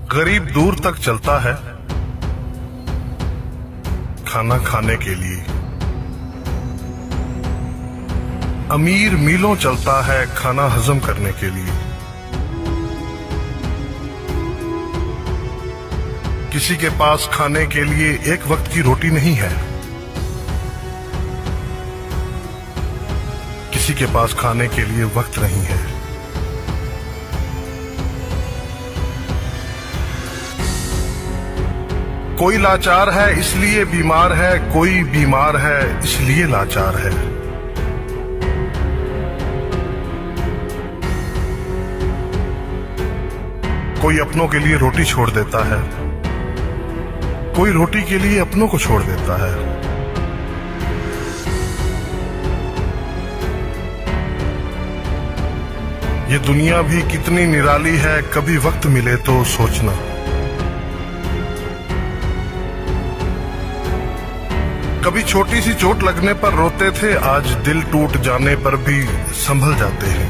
गरीब दूर तक चलता है खाना खाने के लिए, अमीर मीलों चलता है खाना हजम करने के लिए। किसी के पास खाने के लिए एक वक्त की रोटी नहीं है, किसी के पास खाने के लिए वक्त नहीं है। कोई लाचार है इसलिए बीमार है, कोई बीमार है इसलिए लाचार है। कोई अपनों के लिए रोटी छोड़ देता है, कोई रोटी के लिए अपनों को छोड़ देता है। ये दुनिया भी कितनी निराली है, कभी वक्त मिले तो सोचना। कभी छोटी सी चोट लगने पर रोते थे, आज दिल टूट जाने पर भी संभल जाते हैं।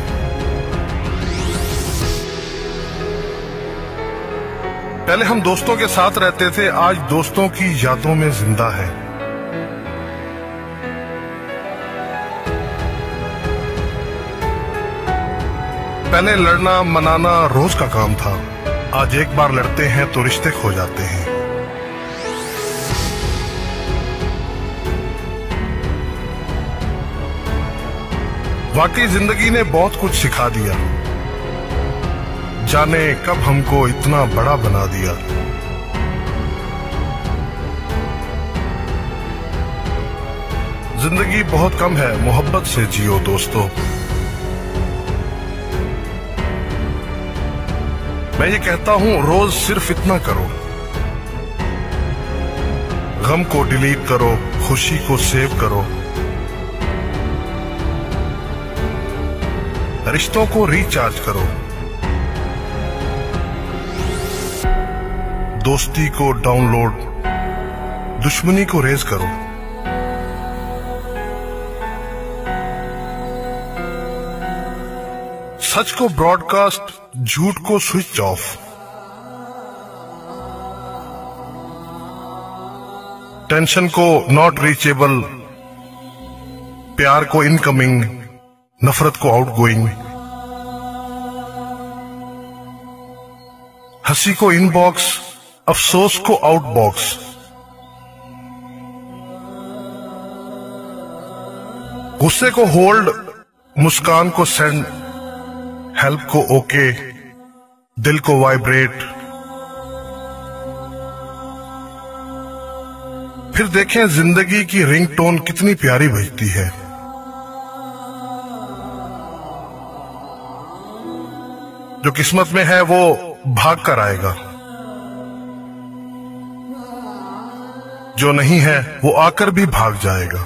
पहले हम दोस्तों के साथ रहते थे, आज दोस्तों की यादों में जिंदा है। पहले लड़ना मनाना रोज का काम था, आज एक बार लड़ते हैं तो रिश्ते खो जाते हैं। वाकई जिंदगी ने बहुत कुछ सिखा दिया, जाने कब हमको इतना बड़ा बना दिया। जिंदगी बहुत कम है, मोहब्बत से जियो दोस्तों। मैं ये कहता हूं रोज सिर्फ इतना करो, गम को डिलीट करो, खुशी को सेव करो, रिश्तों को रिचार्ज करो, दोस्ती को डाउनलोड, दुश्मनी को रेज करो। सच को ब्रॉडकास्ट, झूठ को स्विच ऑफ। टेंशन को नॉट रीचेबल, प्यार को इनकमिंग, नफरत को आउटगोइंग, हंसी को इनबॉक्स, अफसोस को आउटबॉक्स। गुस्से को होल्ड, मुस्कान को सेंड, हेल्प को ओके, दिल को वाइब्रेट। फिर देखें जिंदगी की रिंगटोन कितनी प्यारी बजती है। जो किस्मत में है वो भाग कर आएगा, जो नहीं है वो आकर भी भाग जाएगा।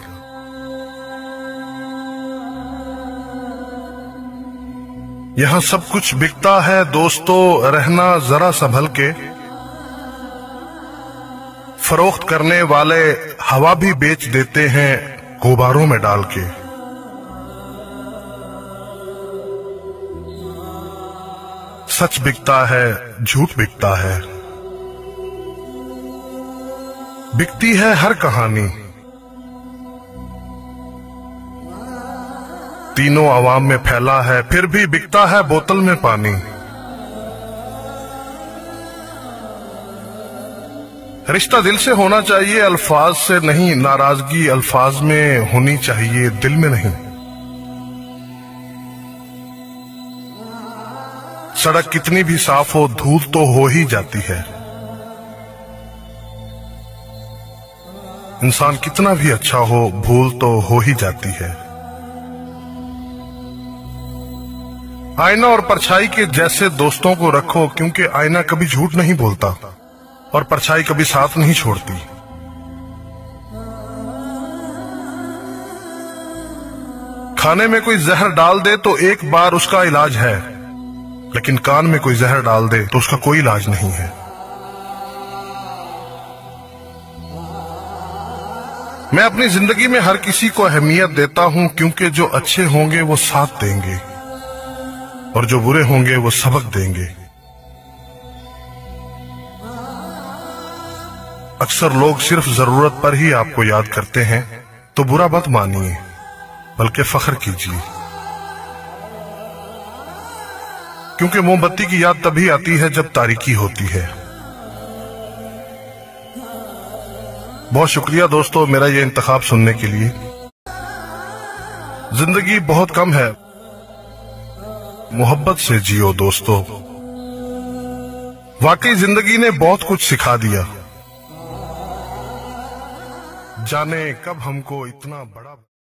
यहां सब कुछ बिकता है दोस्तों, रहना जरा संभल के। फरोख्त करने वाले हवा भी बेच देते हैं गुब्बारों में डाल के। सच बिकता है, झूठ बिकता है, बिकती है हर कहानी। तीनों आवाम में फैला है, फिर भी बिकता है बोतल में पानी। रिश्ता दिल से होना चाहिए, अल्फाज से नहीं। नाराजगी अल्फाज में होनी चाहिए, दिल में नहीं। सड़क कितनी भी साफ हो, धूल तो हो ही जाती है। इंसान कितना भी अच्छा हो, भूल तो हो ही जाती है। आईना और परछाई के जैसे दोस्तों को रखो, क्योंकि आईना कभी झूठ नहीं बोलता और परछाई कभी साथ नहीं छोड़ती। खाने में कोई जहर डाल दे तो एक बार उसका इलाज है, लेकिन कान में कोई जहर डाल दे तो उसका कोई इलाज नहीं है। मैं अपनी जिंदगी में हर किसी को अहमियत देता हूं, क्योंकि जो अच्छे होंगे वो साथ देंगे और जो बुरे होंगे वो सबक देंगे। अक्सर लोग सिर्फ जरूरत पर ही आपको याद करते हैं, तो बुरा मत मानिए, बल्कि फख्र कीजिए, क्योंकि मोमबत्ती की याद तभी आती है जब तारीकी होती है। बहुत शुक्रिया दोस्तों मेरा ये इंतखाब सुनने के लिए। जिंदगी बहुत कम है, मोहब्बत से जियो दोस्तों। वाकई जिंदगी ने बहुत कुछ सिखा दिया, जाने कब हमको इतना बड़ा